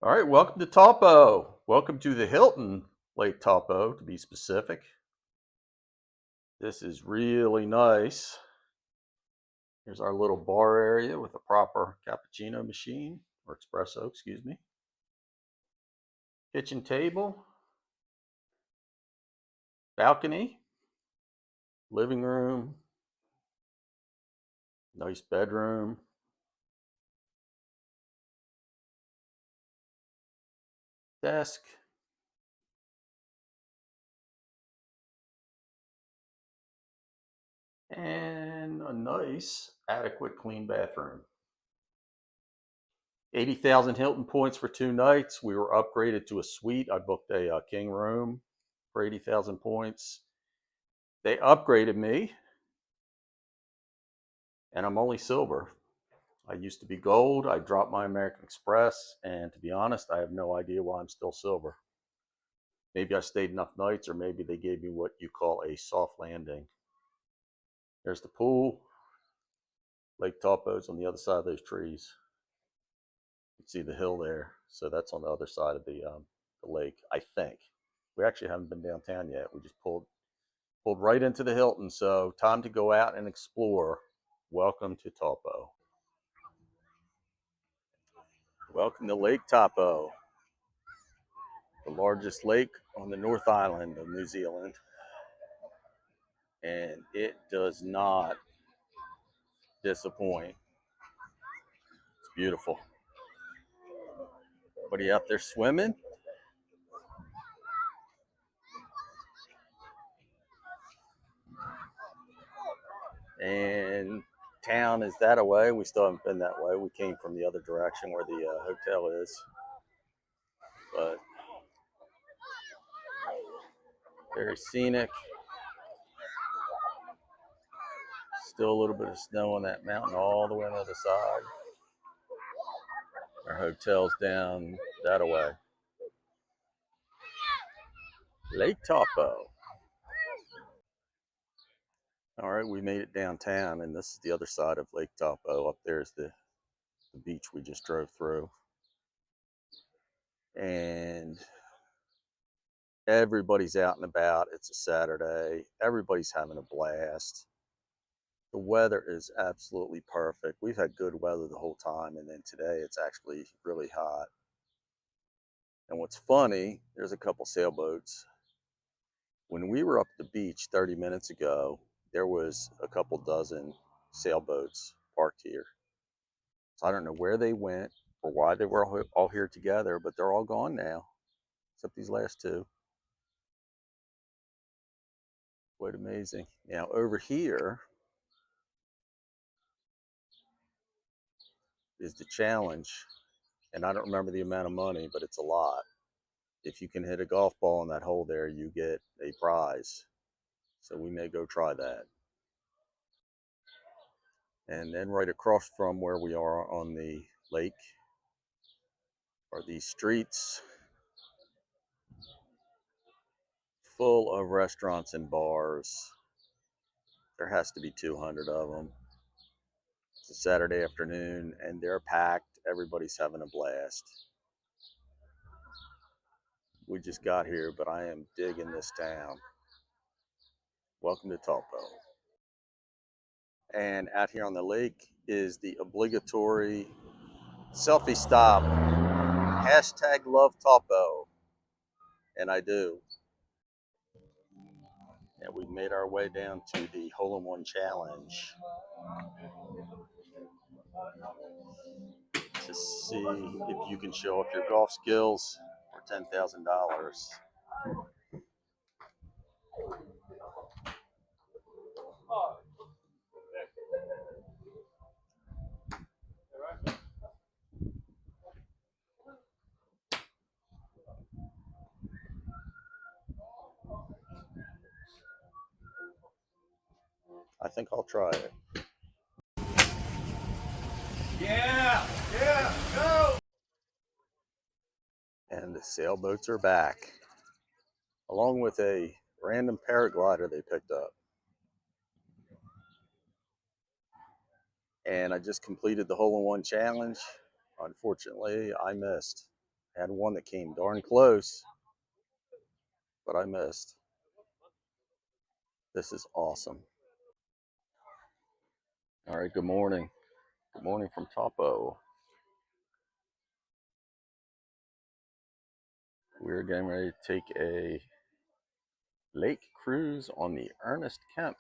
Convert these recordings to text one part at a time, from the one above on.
All right, welcome to Taupo. Welcome to the Hilton Lake Taupo, to be specific. This is really nice. Here's our little bar area with a proper cappuccino machine, or espresso, excuse me. Kitchen table, balcony, living room, nice bedroom. Desk, and a nice, adequate, clean bathroom. 80,000 Hilton points for 2 nights. We were upgraded to a suite. I booked a king room for 80,000 points. They upgraded me, and I'm only silver. I used to be gold. I dropped my American Express, and to be honest, I have no idea why I'm still silver. Maybe I stayed enough nights, or maybe they gave me what you call a soft landing. There's the pool. Lake Taupo's on the other side of those trees. You can see the hill there. So that's on the other side of the lake, I think. We actually haven't been downtown yet. We just pulled right into the Hilton. So time to go out and explore. Welcome to Taupo. Welcome to Lake Taupo, the largest lake on the North Island of New Zealand. And it does not disappoint. It's beautiful. Everybody out there swimming. And town is that away. We still haven't been that way. We came from the other direction where the hotel is. But very scenic. Still a little bit of snow on that mountain all the way on the other side. Our hotel's down that away. Lake Taupo. All right, we made it downtown, and this is the other side of Lake Taupo. Up there is the beach we just drove through. And everybody's out and about. It's a Saturday. Everybody's having a blast. The weather is absolutely perfect. We've had good weather the whole time, and then today it's actually really hot. And what's funny, there's a couple sailboats. When we were up at the beach 30 minutes ago, there was a couple dozen sailboats parked here. So I don't know where they went or why they were all here together, but they're all gone now, except these last two. Quite amazing. Now over here is the challenge, and I don't remember the amount of money, but it's a lot. If you can hit a golf ball in that hole there, you get a prize. So we may go try that. And then right across from where we are on the lake are these streets full of restaurants and bars. There has to be 200 of them. It's a Saturday afternoon, and they're packed. Everybody's having a blast. We just got here, but I am digging this town. Welcome to Taupō. And out here on the lake is the obligatory selfie stop. Hashtag love Taupō. And I do. And we made our way down to the hole-in-one challenge to see if you can show off your golf skills for $10,000. I think I'll try it. Yeah, go! And the sailboats are back, along with a random paraglider they picked up. And I just completed the hole-in-one challenge. Unfortunately, I missed. Had one that came darn close, but I missed. This is awesome. All right, good morning. Good morning from Taupo. We're getting ready to take a lake cruise on the Ernest Kemp.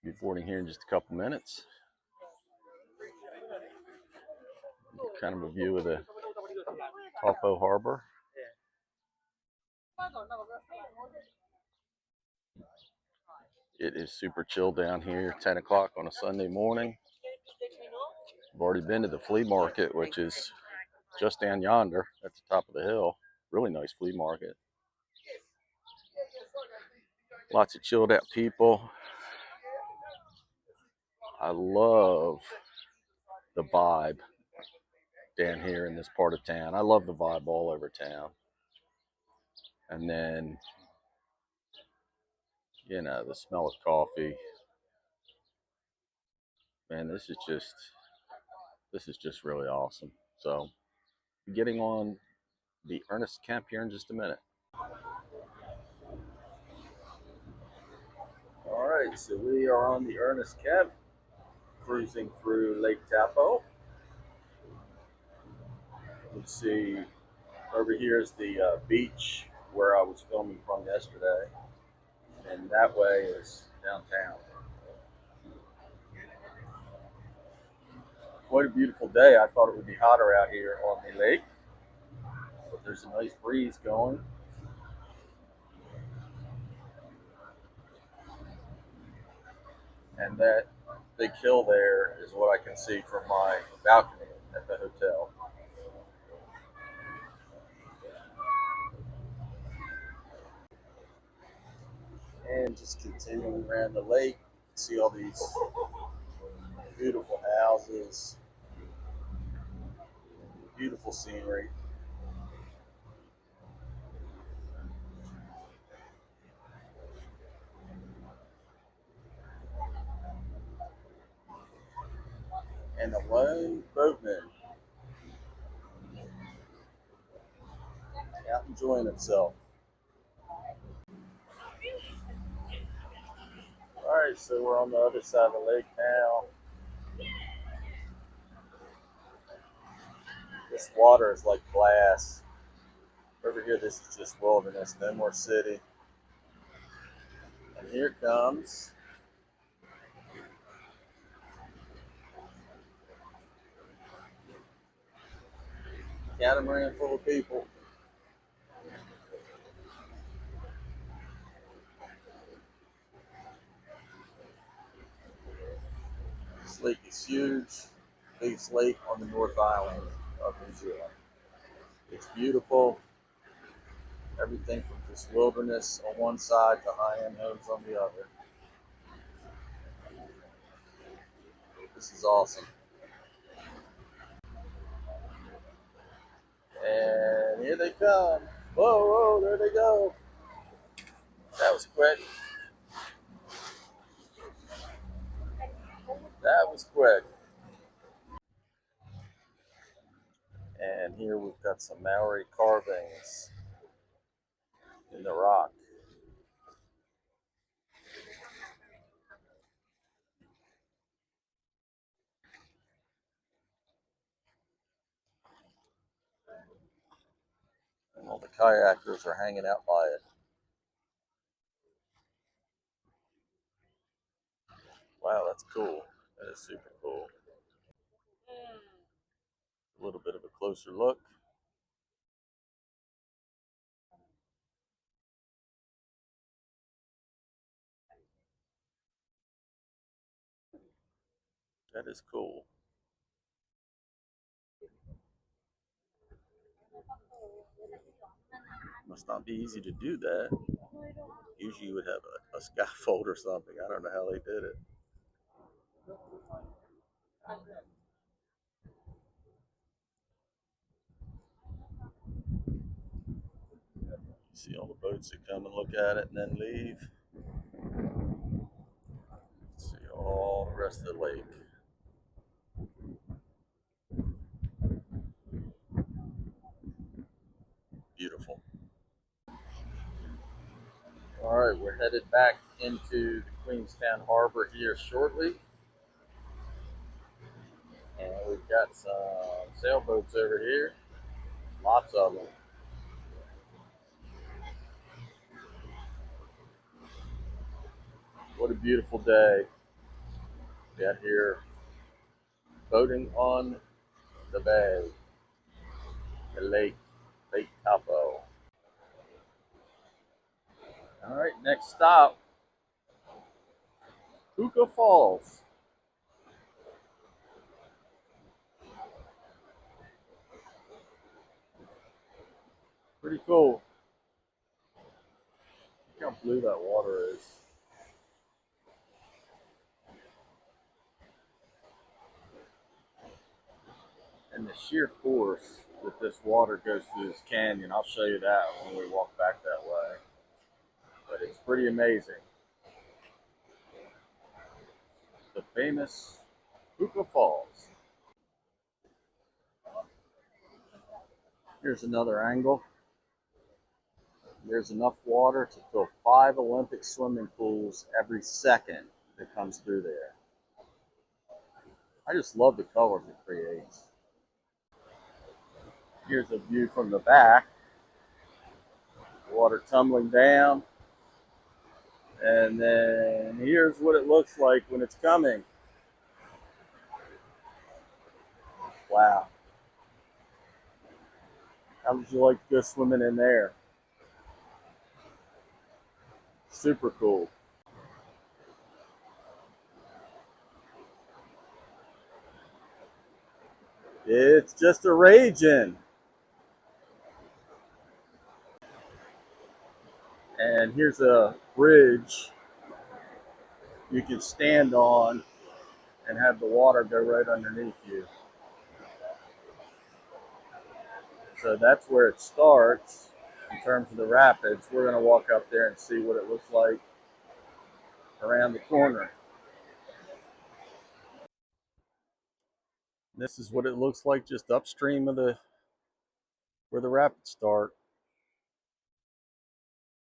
Be boarding here in just a couple minutes. Get kind of a view of the Taupo Harbor. It is super chill down here, 10 o'clock on a Sunday morning. I've already been to the flea market, which is just down yonder at the top of the hill. Really nice flea market. Lots of chilled out people. I love the vibe down here in this part of town. I love the vibe all over town. And then, you know, the smell of coffee. Man, this is just really awesome. So, getting on the Ernest Kemp here in just a minute. All right, so we are on the Ernest Kemp, cruising through Lake Taupo. Let's see, over here is the beach where I was filming from yesterday, and that way is downtown. Quite a beautiful day. I thought it would be hotter out here on the lake, but there's a nice breeze going. And that big hill there is what I can see from my balcony at the hotel. And just continuing around the lake, see all these beautiful houses, beautiful scenery. And a lone boatman out enjoying himself. All right, so we're on the other side of the lake now. This water is like glass. Over here, this is just wilderness, no more city. And here comes a catamaran full of people. This lake is huge, biggest lake on the North Island of New Zealand. It's beautiful. Everything from just wilderness on one side to high-end homes on the other. This is awesome. And here they come. Whoa, whoa, there they go. That was quick. That was quick. And here we've got some Maori carvings in the rock. And all the kayakers are hanging out by it. Wow, that's cool. That is super cool. A little bit of a closer look. That is cool. Must not be easy to do that. Usually you would have a scaffold or something. I don't know how they did it. You see all the boats that come and look at it and then leave. See all the rest of the lake. Beautiful. All right, we're headed back into the Queenstown Harbor here shortly. And we've got some sailboats over here. Lots of them. What a beautiful day. We out here boating on the bay, the Lake Taupo. All right, next stop, Huka Falls. Pretty cool. Look how blue that water is. And the sheer force that this water goes through this canyon, I'll show you that when we walk back that way. But it's pretty amazing. The famous Huka Falls. Here's another angle. There's enough water to fill 5 Olympic swimming pools every second that comes through there. I just love the colors it creates. Here's a view from the back. Water tumbling down. And then here's what it looks like when it's coming. Wow. How would you like to go swimming in there? Super cool. It's just a raging. And here's a bridge you can stand on and have the water go right underneath you. So that's where it starts in terms of the rapids. We're going to walk up there and see what it looks like around the corner. This is what it looks like just upstream of where the rapids start.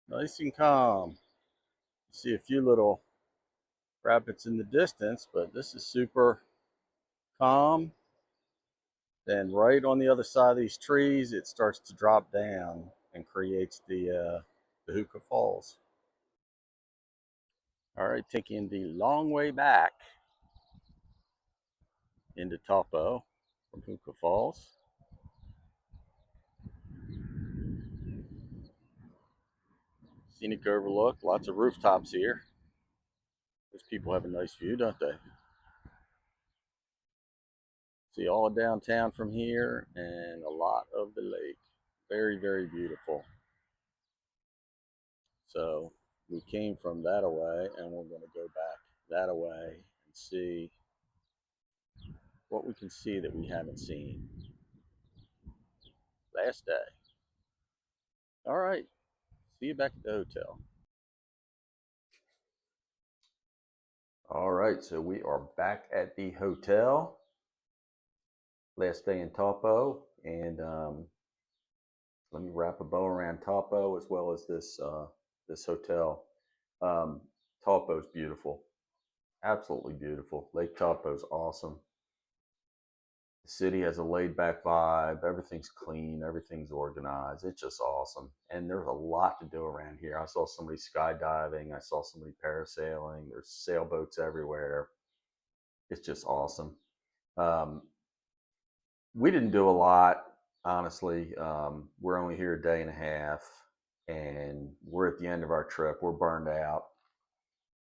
Nice and calm. You see a few little rapids in the distance, but this is super calm. Then right on the other side of these trees, it starts to drop down and creates the Huka Falls. All right, taking the long way back into Taupō from Huka Falls. Scenic overlook, lots of rooftops here. Those people have a nice view, don't they? See all of downtown from here and a lot of the lake. Very, very beautiful. So we came from that away and we're going to go back that away and see what we can see that we haven't seen. Last day. All right. See you back at the hotel. All right. So we are back at the hotel. Last day in Taupō. And let me wrap a bow around Taupō as well as this hotel. Taupo is beautiful. Absolutely beautiful. Lake Taupo is awesome. The city has a laid back vibe. Everything's clean. Everything's organized. It's just awesome. And there's a lot to do around here. I saw somebody skydiving. I saw somebody parasailing. There's sailboats everywhere. It's just awesome. Um, we didn't do a lot, honestly. We're only here a day and a half, and we're at the end of our trip. We're burned out.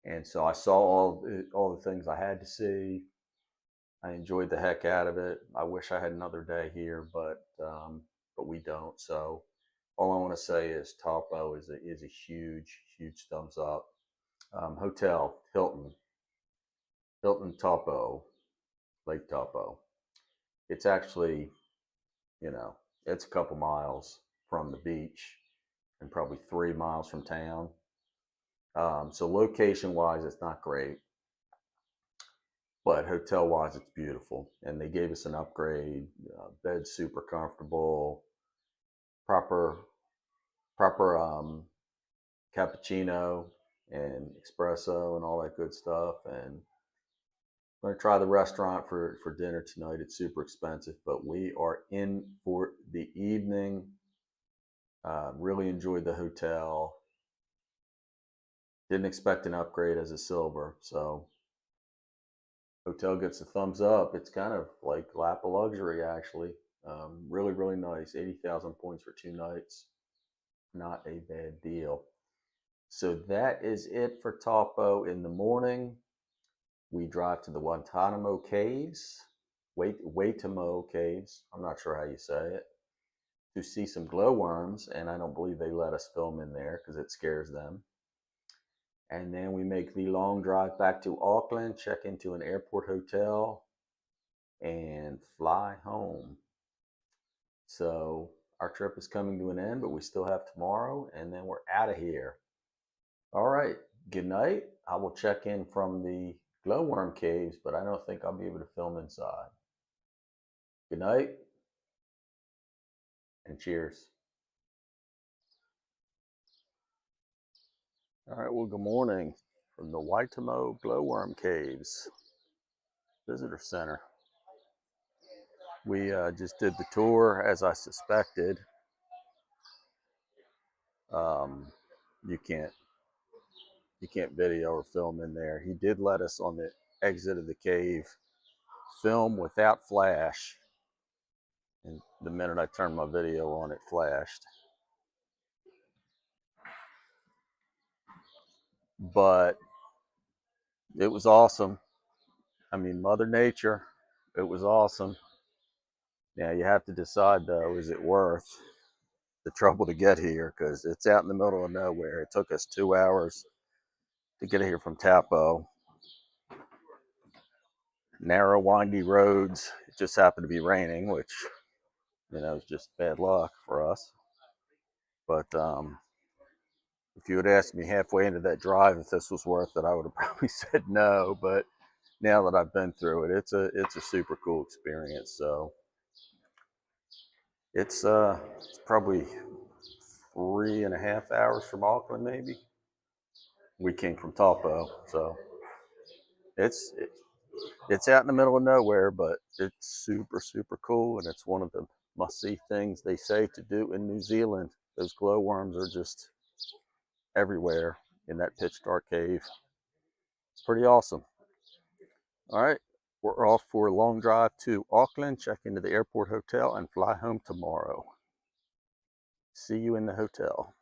And so I saw all the things I had to see. I enjoyed the heck out of it. I wish I had another day here, but we don't. So all I want to say is Taupō is a huge thumbs up. Hotel Hilton Taupo, Lake Taupo. It's actually, it's a couple miles from the beach and probably 3 miles from town. So location wise, it's not great, but hotel wise, it's beautiful. And they gave us an upgrade. Bed's super comfortable. proper cappuccino and espresso and all that good stuff. And I'm going to try the restaurant for dinner tonight. It's super expensive, but we are in for the evening. Really enjoyed the hotel. Didn't expect an upgrade as a silver, so hotel gets a thumbs up. It's kind of like lap of luxury, actually. Really, really nice. 80,000 points for 2 nights. Not a bad deal. So that is it for Taupo in the morning. We drive to the Waitomo Caves, Waitomo Caves, I'm not sure how you say it, to see some glowworms, and I don't believe they let us film in there because it scares them. And then we make the long drive back to Auckland, check into an airport hotel, and fly home. So our trip is coming to an end, but we still have tomorrow, and then we're out of here. All right, good night. I will check in from the glowworm caves, but I don't think I'll be able to film inside. Good night, and cheers. All right, well, good morning from the Waitomo Glowworm Caves Visitor Center. We just did the tour as I suspected. You can't video or film in there. He did let us on the exit of the cave film without flash, and the minute I turned my video on, it flashed. But it was awesome. I mean, Mother Nature, it was awesome. Now you have to decide though, is it worth the trouble to get here? Because it's out in the middle of nowhere. It took us 2 hours to get here from Taupo. Narrow, windy roads. It just happened to be raining, which, is just bad luck for us. But if you had asked me halfway into that drive if this was worth it, I would have probably said no. But now that I've been through it, it's a super cool experience. So it's probably 3.5 hours from Auckland, maybe. We came from Taupo, so it's it's out in the middle of nowhere, but it's super cool, and it's one of the must-see things they say to do in New Zealand. Those glowworms are just everywhere in that pitch dark cave. It's pretty awesome. All right, we're off for a long drive to Auckland, check into the airport hotel, and fly home tomorrow. See you in the hotel.